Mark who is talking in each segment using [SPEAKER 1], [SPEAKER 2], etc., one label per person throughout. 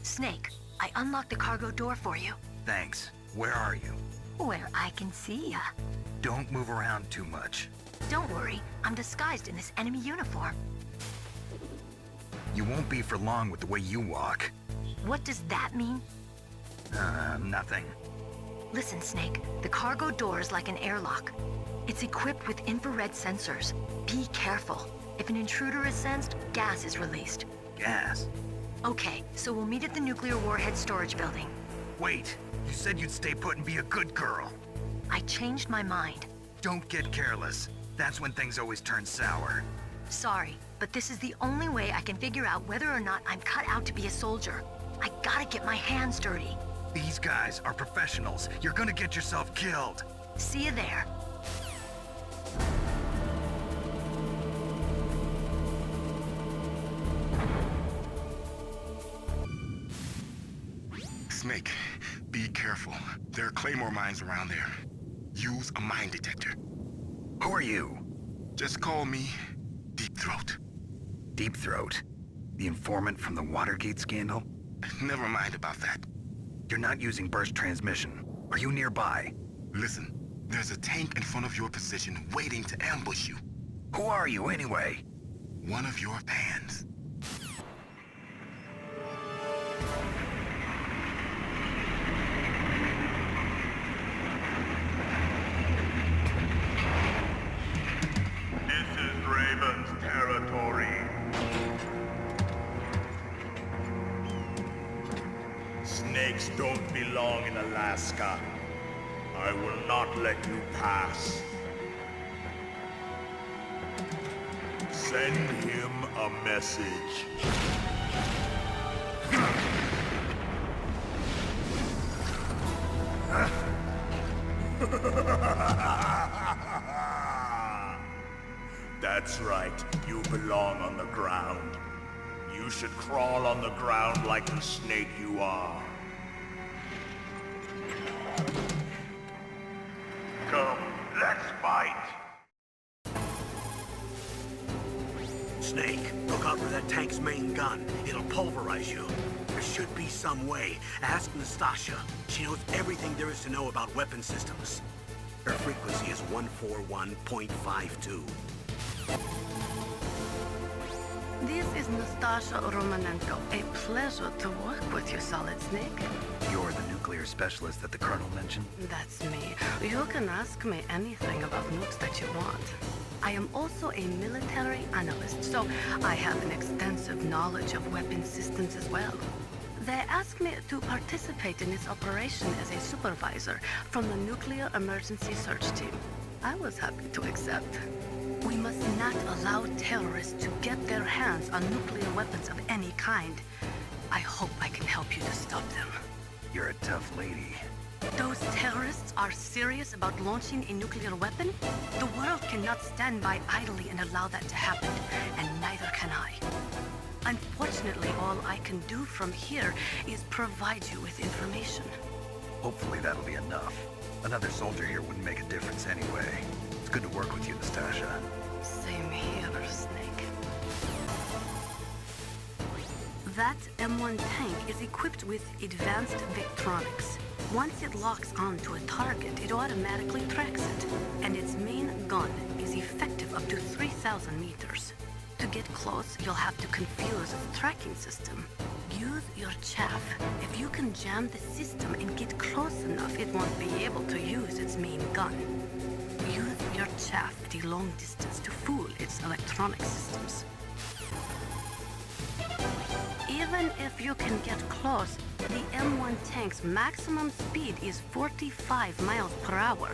[SPEAKER 1] Snake, I unlocked the cargo door for you.
[SPEAKER 2] Thanks. Where are you?
[SPEAKER 1] Where I can see ya.
[SPEAKER 2] Don't move around too much.
[SPEAKER 1] Don't worry, I'm disguised in this enemy uniform.
[SPEAKER 2] You won't be for long with the way you walk.
[SPEAKER 1] What does that mean?
[SPEAKER 2] Nothing.
[SPEAKER 1] Listen, Snake, the cargo door is like an airlock. It's equipped with infrared sensors. Be careful. If an intruder is sensed, gas is released.
[SPEAKER 2] Gas?
[SPEAKER 1] Okay, so we'll meet at the nuclear warhead storage building.
[SPEAKER 2] Wait, you said you'd stay put and be a good girl.
[SPEAKER 1] I changed my mind.
[SPEAKER 2] Don't get careless. That's when things always turn sour.
[SPEAKER 1] Sorry, but this is the only way I can figure out whether or not I'm cut out to be a soldier. I gotta get my hands dirty.
[SPEAKER 2] These guys are professionals. You're gonna get yourself killed.
[SPEAKER 1] See you there.
[SPEAKER 3] Snake, be careful. There are claymore mines around there. Use a mine detector.
[SPEAKER 2] Who are you?
[SPEAKER 3] Just call me Deep Throat.
[SPEAKER 2] Deep Throat? The informant from the Watergate scandal?
[SPEAKER 3] Never mind about that.
[SPEAKER 2] You're not using burst transmission. Are you nearby?
[SPEAKER 3] Listen, there's a tank in front of your position waiting to ambush you.
[SPEAKER 2] Who are you anyway?
[SPEAKER 3] One of your fans.
[SPEAKER 4] This is Raven's territory. Snakes don't belong in Alaska. I will not let you pass. Send him a message. That's right, you belong on the ground. You should crawl on the ground like the snake you are. Come, let's fight!
[SPEAKER 5] Snake, look out for that tank's main gun. It'll pulverize you. There should be some way. Ask Nastasha. She knows everything there is to know about weapon systems. Her frequency is 141.52.
[SPEAKER 6] This is Nastasha Romanenko. A pleasure to work with you, Solid Snake.
[SPEAKER 2] You're the nuclear specialist that the Colonel mentioned?
[SPEAKER 6] That's me. You can ask me anything about nukes that you want. I am also a military analyst, so I have an extensive knowledge of weapon systems as well. They asked me to participate in this operation as a supervisor from the Nuclear Emergency Search Team. I was happy to accept. We must not allow terrorists to get their hands on nuclear weapons of any kind. I hope I can help you to stop them.
[SPEAKER 2] You're a tough lady.
[SPEAKER 6] Those terrorists are serious about launching a nuclear weapon? The world cannot stand by idly and allow that to happen, and neither can I. Unfortunately, all I can do from here is provide you with information.
[SPEAKER 2] Hopefully that'll be enough. Another soldier here wouldn't make a difference anyway. It's good to work with you, Nastasha.
[SPEAKER 6] Same here, Snake. That M1 tank is equipped with advanced Victronics. Once it locks onto a target, it automatically tracks it, and its main gun is effective up to 3,000 meters. To get close, you'll have to confuse the tracking system. Use your chaff. If you can jam the system and get close enough, it won't be able to use its main gun. Use your chaff at a long distance to fool its electronic systems. Even if you can get close, the M1 tank's maximum speed is 45 miles per hour.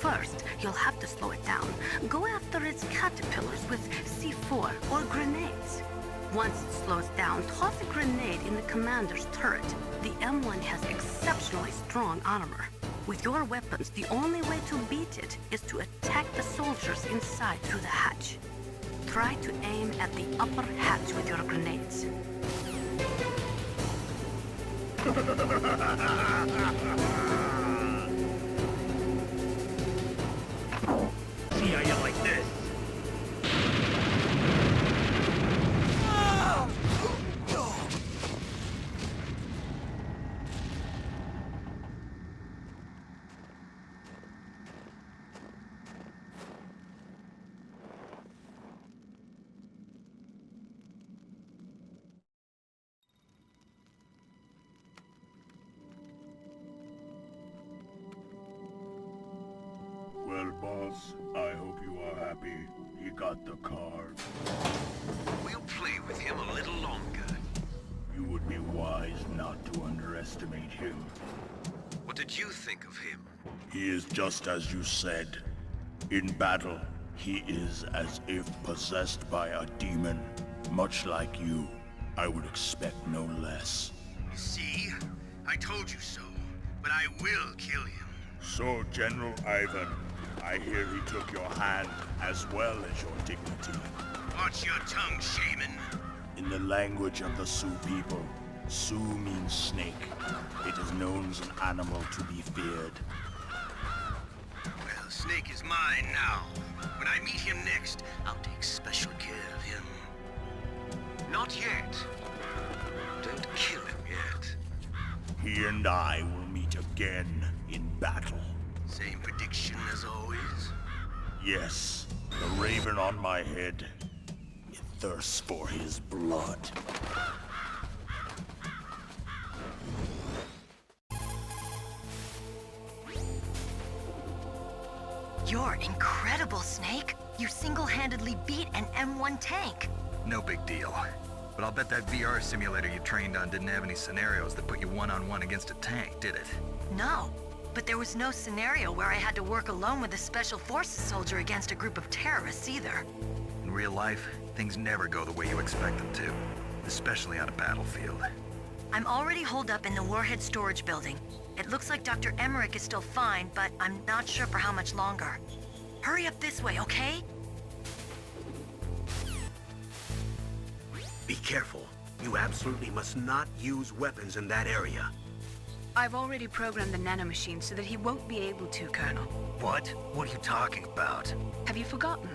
[SPEAKER 6] First, you'll have to slow it down. Go after its caterpillars with C4 or grenades. Once it slows down, toss a grenade in the commander's turret. The M1 has exceptionally strong armor. With your weapons, the only way to beat it is to attack the soldiers inside through the hatch. Try to aim at the upper hatch with your grenades.
[SPEAKER 5] See how you like this?
[SPEAKER 4] boss. I hope you are happy. He got the card.
[SPEAKER 7] We'll play with him a little longer.
[SPEAKER 4] You would be wise not to underestimate him.
[SPEAKER 7] What did you think of him?
[SPEAKER 4] He is just as you said. In battle, he is as if possessed by a demon. Much like you, I would expect no less.
[SPEAKER 5] See? I told you so. But I will kill him.
[SPEAKER 4] So, General Ivan, I hear he took your hand as well as your dignity.
[SPEAKER 5] Watch your tongue, shaman.
[SPEAKER 4] In the language of the Sioux people, Sioux means snake. It is known as an animal to be feared.
[SPEAKER 5] Well, Snake is mine now. When I meet him next, I'll take special care of him.
[SPEAKER 7] Not yet. Don't kill him yet.
[SPEAKER 4] He and I will meet again in battle.
[SPEAKER 5] Same prediction as always?
[SPEAKER 4] Yes, the raven on my head. It thirsts for his blood.
[SPEAKER 1] You're incredible, Snake. You single-handedly beat an M1 tank.
[SPEAKER 2] No big deal. But I'll bet that VR simulator you trained on didn't have any scenarios that put you one-on-one against a tank, did it?
[SPEAKER 1] No, but there was no scenario where I had to work alone with a Special Forces soldier against a group of terrorists either.
[SPEAKER 2] In real life, things never go the way you expect them to, especially on a battlefield.
[SPEAKER 1] I'm already holed up in the Warhead storage building. It looks like Dr. Emmerich is still fine, but I'm not sure for how much longer. Hurry up this way, okay?
[SPEAKER 5] Be careful. You absolutely must not use weapons in that area.
[SPEAKER 8] I've already programmed the nanomachine so that he won't be able to, Colonel.
[SPEAKER 2] What? What are you talking about?
[SPEAKER 8] Have you forgotten?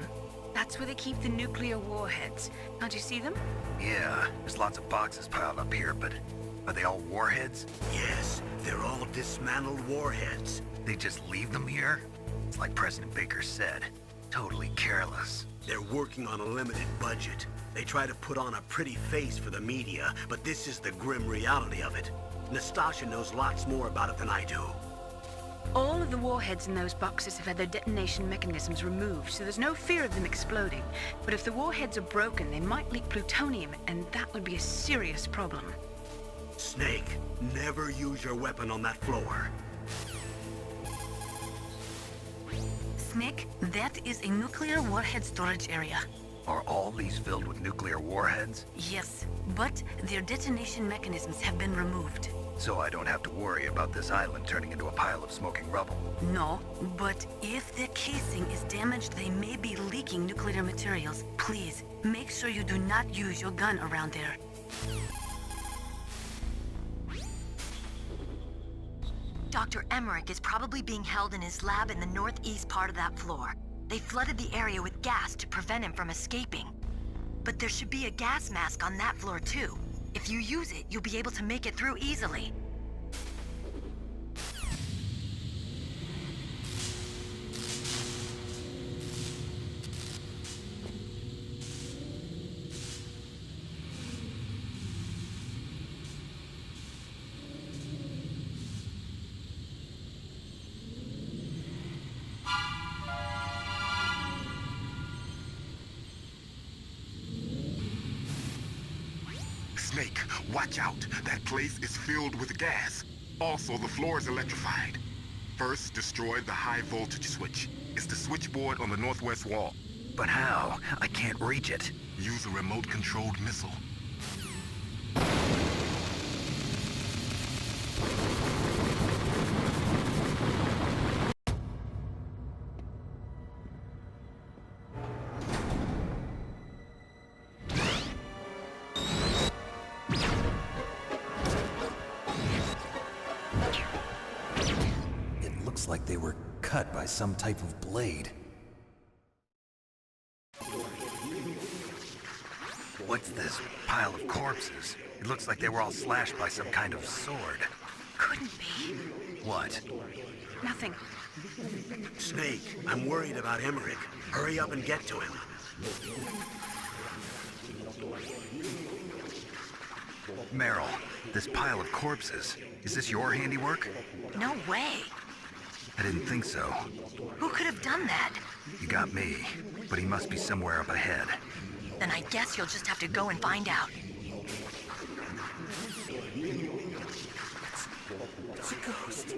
[SPEAKER 8] That's where they keep the nuclear warheads. Can't you see them?
[SPEAKER 2] Yeah, there's lots of boxes piled up here, but are they all warheads?
[SPEAKER 5] Yes, they're all dismantled warheads.
[SPEAKER 2] They just leave them here? It's like President Baker said, totally careless.
[SPEAKER 5] They're working on a limited budget. They try to put on a pretty face for the media, but this is the grim reality of it. Nastasha knows lots more about it than I do.
[SPEAKER 8] All of the warheads in those boxes have had their detonation mechanisms removed, so there's no fear of them exploding. But if the warheads are broken, they might leak plutonium, and that would be a serious problem.
[SPEAKER 5] Snake, never use your weapon on that floor.
[SPEAKER 6] Snake, that is a nuclear warhead storage area.
[SPEAKER 2] Are all these filled with nuclear warheads?
[SPEAKER 6] Yes, but their detonation mechanisms have been removed.
[SPEAKER 2] So I don't have to worry about this island turning into a pile of smoking rubble.
[SPEAKER 6] No, but if the casing is damaged, they may be leaking nuclear materials. Please, make sure you do not use your gun around there.
[SPEAKER 1] Dr. Emmerich is probably being held in his lab in the northeast part of that floor. They flooded the area with gas to prevent him from escaping. But there should be a gas mask on that floor too. If you use it, you'll be able to make it through easily.
[SPEAKER 3] Snake, watch out. That place is filled with gas. Also, the floor is electrified. First, destroy the high voltage switch. It's the switchboard on the northwest wall.
[SPEAKER 2] But how? I can't reach it.
[SPEAKER 3] Use a remote-controlled missile.
[SPEAKER 2] It looks like they were cut by some type of blade. What's this pile of corpses? It looks like they were all slashed by some kind of sword.
[SPEAKER 8] Couldn't be.
[SPEAKER 2] What?
[SPEAKER 8] Nothing.
[SPEAKER 5] Snake, I'm worried about Emmerich. Hurry up and get to him.
[SPEAKER 2] Meryl, this pile of corpses, is this your handiwork?
[SPEAKER 1] No way.
[SPEAKER 2] I didn't think so.
[SPEAKER 1] Who could have done that?
[SPEAKER 2] You got me, but he must be somewhere up ahead.
[SPEAKER 1] Then I guess you'll just have to go and find out.
[SPEAKER 9] It's a ghost.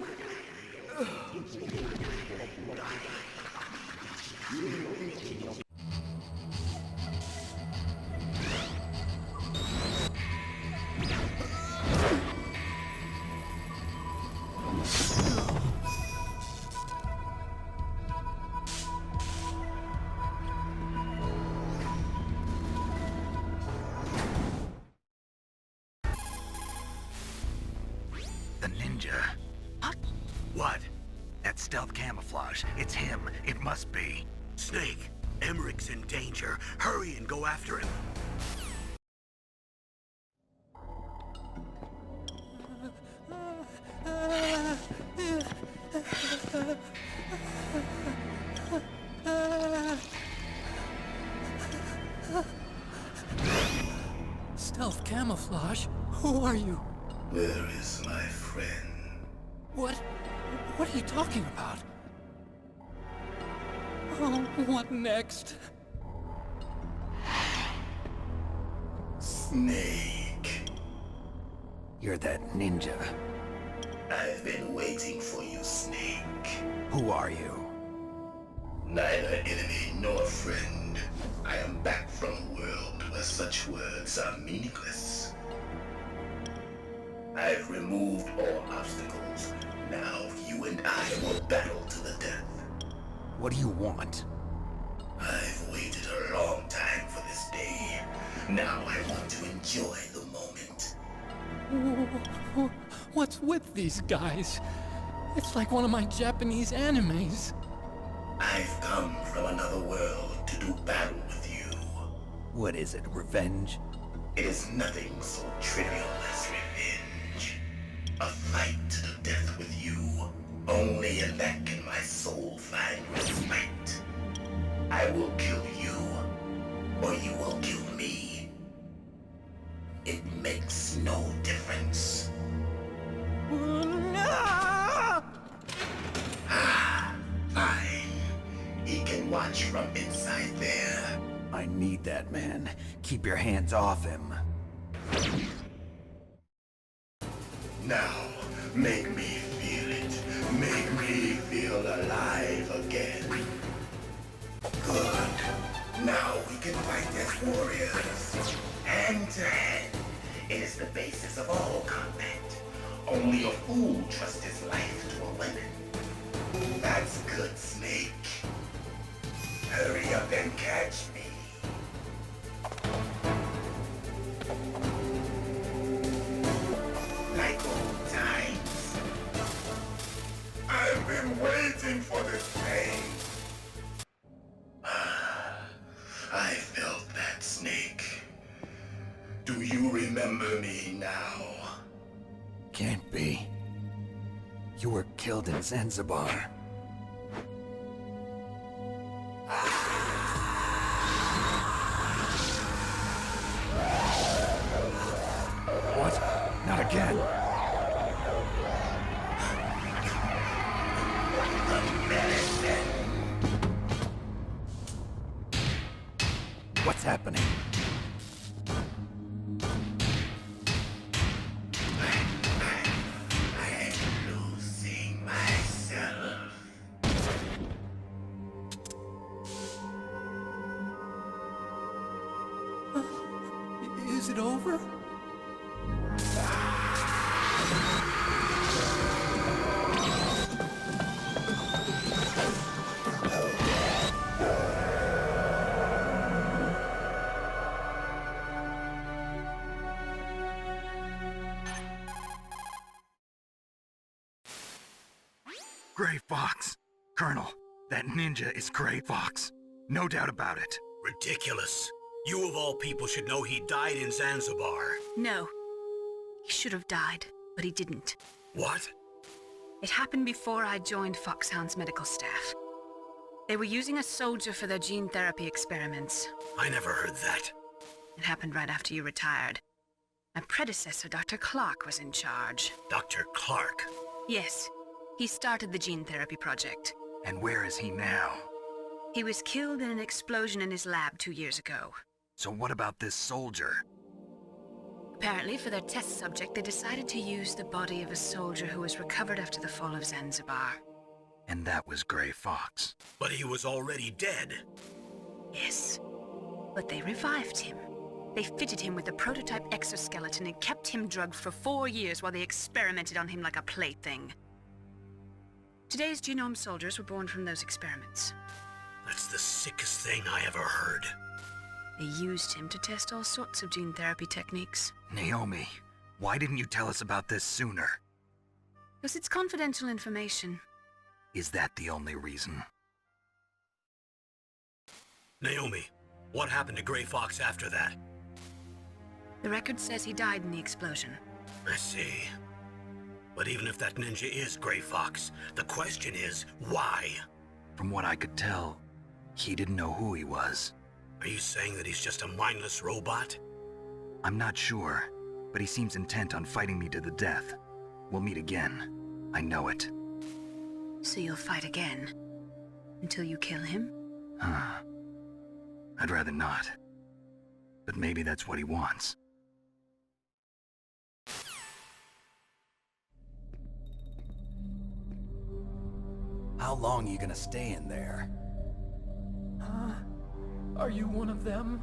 [SPEAKER 2] The ninja.
[SPEAKER 5] What?
[SPEAKER 2] That stealth camouflage. It's him. It must be.
[SPEAKER 5] Snake, Emmerich's in danger. Hurry and go after him.
[SPEAKER 9] Stealth camouflage? Who are you?
[SPEAKER 10] Where is my friend?
[SPEAKER 9] What are you talking about? Oh, what next?
[SPEAKER 10] Snake.
[SPEAKER 2] You're that ninja.
[SPEAKER 10] I've been waiting for you, Snake.
[SPEAKER 2] Who are you?
[SPEAKER 10] Neither enemy nor friend. I am back from a world where such words are meaningless. I've removed all obstacles. Now you and I will battle to the death.
[SPEAKER 2] What do you want?
[SPEAKER 10] I've waited a long time for this day. Now I want to enjoy the moment.
[SPEAKER 9] What's with these guys? It's like one of my Japanese animes.
[SPEAKER 10] I've come from another world to do battle with you.
[SPEAKER 2] What is it, revenge?
[SPEAKER 10] It is nothing so trivial as revenge. A fight to the death with you. Only in that can my soul find respite. I will kill you, or you will kill me. It makes no difference. Ah, fine. He can watch from inside there.
[SPEAKER 2] I need that man. Keep your hands off him.
[SPEAKER 10] Now, make me feel it. Make me feel alive again. Good. Now we can fight as warriors. Hand to hand. It is the basis of all combat. Only a fool trusts his life to a weapon. That's good, Snake. Hurry up and catch me. Like old times. I've been waiting for this day. I felt that, Snake. Do you remember me now?
[SPEAKER 2] Can't be. You were killed in Zanzibar. What? Not again. What's happening?
[SPEAKER 10] I'm losing myself.
[SPEAKER 9] Is it over?
[SPEAKER 2] Gray Fox. Colonel, that ninja is Gray Fox. No doubt about it.
[SPEAKER 5] Ridiculous. You of all people should know he died in Zanzibar.
[SPEAKER 8] No. He should have died, but he didn't.
[SPEAKER 5] What?
[SPEAKER 8] It happened before I joined Foxhound's medical staff. They were using a soldier for their gene therapy experiments.
[SPEAKER 5] I never heard that.
[SPEAKER 8] It happened right after you retired. My predecessor, Dr. Clark, was in charge.
[SPEAKER 5] Dr. Clark.
[SPEAKER 8] Yes. He started the gene therapy project.
[SPEAKER 2] And where is he now?
[SPEAKER 8] He was killed in an explosion in his lab 2 years ago.
[SPEAKER 2] So what about this soldier?
[SPEAKER 8] Apparently, for their test subject, they decided to use the body of a soldier who was recovered after the fall of Zanzibar.
[SPEAKER 2] And that was Gray Fox.
[SPEAKER 5] But he was already dead.
[SPEAKER 8] Yes. But they revived him. They fitted him with a prototype exoskeleton and kept him drugged for 4 years while they experimented on him like a plaything. Today's genome soldiers were born from those experiments.
[SPEAKER 5] That's the sickest thing I ever heard.
[SPEAKER 8] They used him to test all sorts of gene therapy techniques.
[SPEAKER 2] Naomi, why didn't you tell us about this sooner?
[SPEAKER 8] Because it's confidential information.
[SPEAKER 2] Is that the only reason?
[SPEAKER 5] Naomi, what happened to Gray Fox after that?
[SPEAKER 8] The record says he died in the explosion.
[SPEAKER 5] I see. But even if that ninja is Gray Fox, the question is, why?
[SPEAKER 2] From what I could tell, he didn't know who he was.
[SPEAKER 5] Are you saying that he's just a mindless robot?
[SPEAKER 2] I'm not sure, but he seems intent on fighting me to the death. We'll meet again. I know it.
[SPEAKER 8] So you'll fight again? Until you kill him?
[SPEAKER 2] Huh. I'd rather not. But maybe that's what he wants. How long are you gonna stay in there?
[SPEAKER 9] Huh? Are you one of them?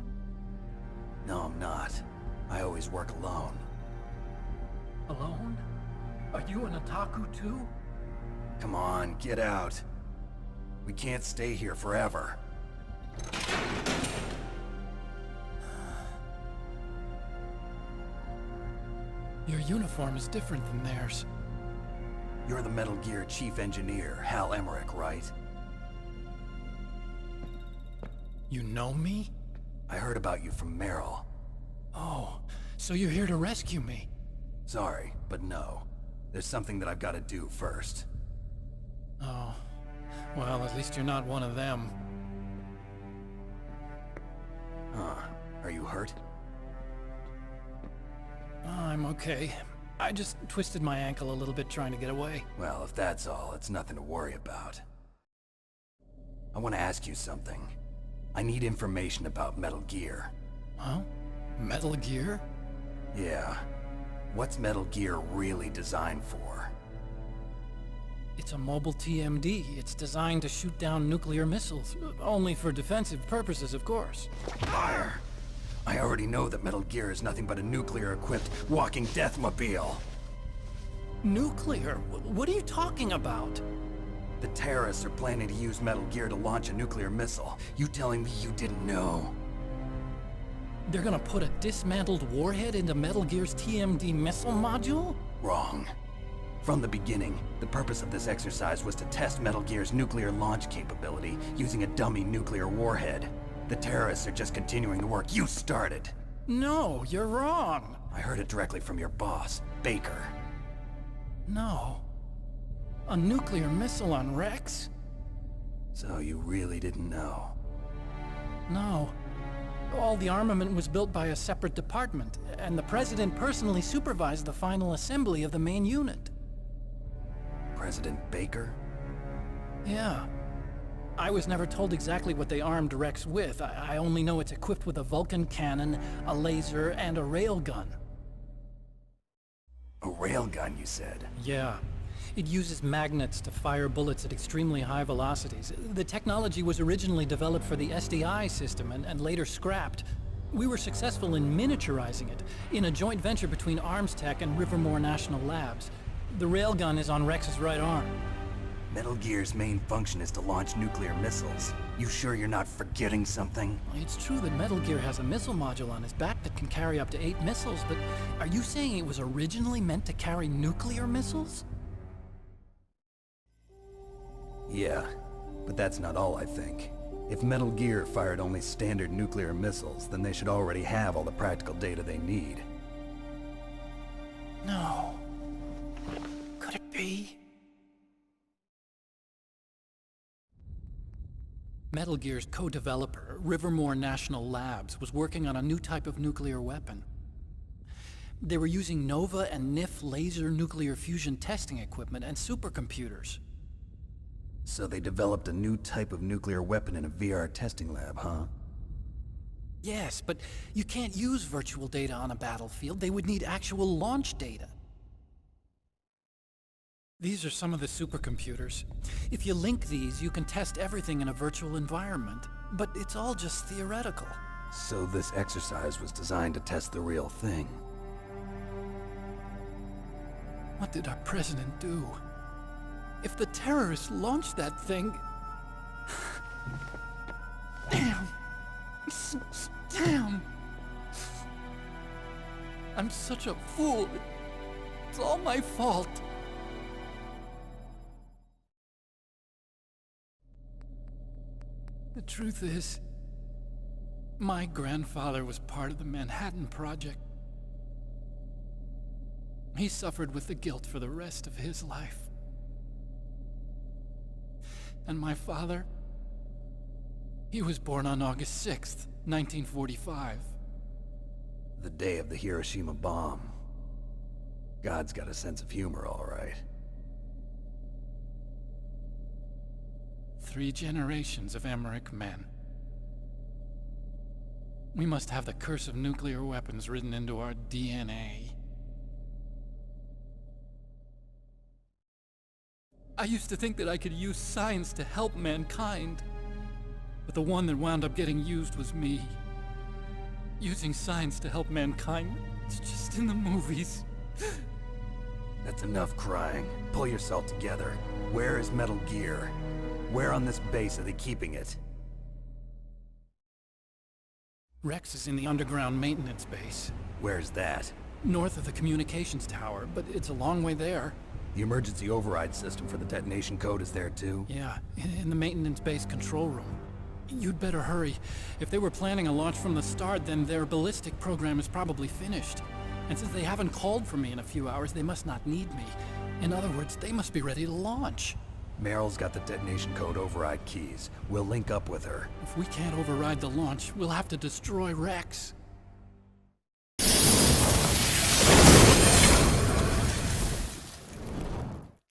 [SPEAKER 2] No, I'm not. I always work alone.
[SPEAKER 9] Alone? Are you an otaku too?
[SPEAKER 2] Come on, get out. We can't stay here forever.
[SPEAKER 9] Your uniform is different than theirs.
[SPEAKER 2] You're the Metal Gear Chief Engineer, Hal Emmerich, right?
[SPEAKER 9] You know me?
[SPEAKER 2] I heard about you from Meryl.
[SPEAKER 9] Oh, so you're here to rescue me?
[SPEAKER 2] Sorry, but no. There's something that I've got to do first.
[SPEAKER 9] Oh. Well, at least you're not one of them.
[SPEAKER 2] Huh. Are you hurt?
[SPEAKER 9] I'm okay. I just twisted my ankle a little bit trying to get away.
[SPEAKER 2] Well, if that's all, it's nothing to worry about. I want to ask you something. I need information about Metal Gear.
[SPEAKER 9] Huh? Metal Gear?
[SPEAKER 2] Yeah. What's Metal Gear really designed for?
[SPEAKER 9] It's a mobile TMD. It's designed to shoot down nuclear missiles. Only for defensive purposes, of course.
[SPEAKER 2] Fire! I already know that Metal Gear is nothing but a nuclear-equipped walking deathmobile.
[SPEAKER 9] Nuclear? What are you talking about?
[SPEAKER 2] The terrorists are planning to use Metal Gear to launch a nuclear missile. You telling me you didn't know?
[SPEAKER 9] They're gonna put a dismantled warhead into Metal Gear's TMD missile module?
[SPEAKER 2] Wrong. From the beginning, the purpose of this exercise was to test Metal Gear's nuclear launch capability using a dummy nuclear warhead. The terrorists are just continuing the work you started.
[SPEAKER 9] No, you're wrong.
[SPEAKER 2] I heard it directly from your boss, Baker.
[SPEAKER 9] No. A nuclear missile on Rex?
[SPEAKER 2] So you really didn't know?
[SPEAKER 9] No. All the armament was built by a separate department, and the President personally supervised the final assembly of the main unit.
[SPEAKER 2] President Baker?
[SPEAKER 9] Yeah. I was never told exactly what they armed Rex with. I only know it's equipped with a Vulcan cannon, a laser, and a railgun.
[SPEAKER 2] A railgun, you said?
[SPEAKER 9] Yeah. It uses magnets to fire bullets at extremely high velocities. The technology was originally developed for the SDI system and later scrapped. We were successful in miniaturizing it, in a joint venture between Armstech and Rivermore National Labs. The railgun is on Rex's right arm.
[SPEAKER 2] Metal Gear's main function is to launch nuclear missiles. You sure you're not forgetting something?
[SPEAKER 9] It's true that Metal Gear has a missile module on his back that can carry up to 8 missiles, but are you saying it was originally meant to carry nuclear missiles?
[SPEAKER 2] Yeah, but that's not all I think. If Metal Gear fired only standard nuclear missiles, then they should already have all the practical data they need.
[SPEAKER 9] No. Could it be? Metal Gear's co-developer, Rivermore National Labs, was working on a new type of nuclear weapon. They were using NOVA and NIF laser nuclear fusion testing equipment and supercomputers.
[SPEAKER 2] So they developed a new type of nuclear weapon in a VR testing lab, huh?
[SPEAKER 9] Yes, but you can't use virtual data on a battlefield. They would need actual launch data. These are some of the supercomputers. If you link these, you can test everything in a virtual environment. But it's all just theoretical.
[SPEAKER 2] So this exercise was designed to test the real thing.
[SPEAKER 9] What did our president do? If the terrorists launched that thing... Damn! Damn! I'm such a fool. It's all my fault. The truth is, my grandfather was part of the Manhattan Project. He suffered with the guilt for the rest of his life. And my father, he was born on August 6th, 1945.
[SPEAKER 2] The day of the Hiroshima bomb. God's got a sense of humor, all right.
[SPEAKER 9] 3 generations of Emmerich men. We must have the curse of nuclear weapons written into our DNA. I used to think that I could use science to help mankind, but the one that wound up getting used was me. Using science to help mankind, it's just in the movies.
[SPEAKER 2] That's enough crying. Pull yourself together. Where is Metal Gear? Where on this base are they keeping it?
[SPEAKER 9] Rex is in the underground maintenance base.
[SPEAKER 2] Where's that?
[SPEAKER 9] North of the communications tower, but it's a long way there.
[SPEAKER 2] The emergency override system for the detonation code is there too?
[SPEAKER 9] Yeah, in the maintenance base control room. You'd better hurry. If they were planning a launch from the start, then their ballistic program is probably finished. And since they haven't called for me in a few hours, they must not need me. In other words, they must be ready to launch.
[SPEAKER 2] Meryl's got the detonation code override keys. We'll link up with her.
[SPEAKER 9] If we can't override the launch, we'll have to destroy Rex.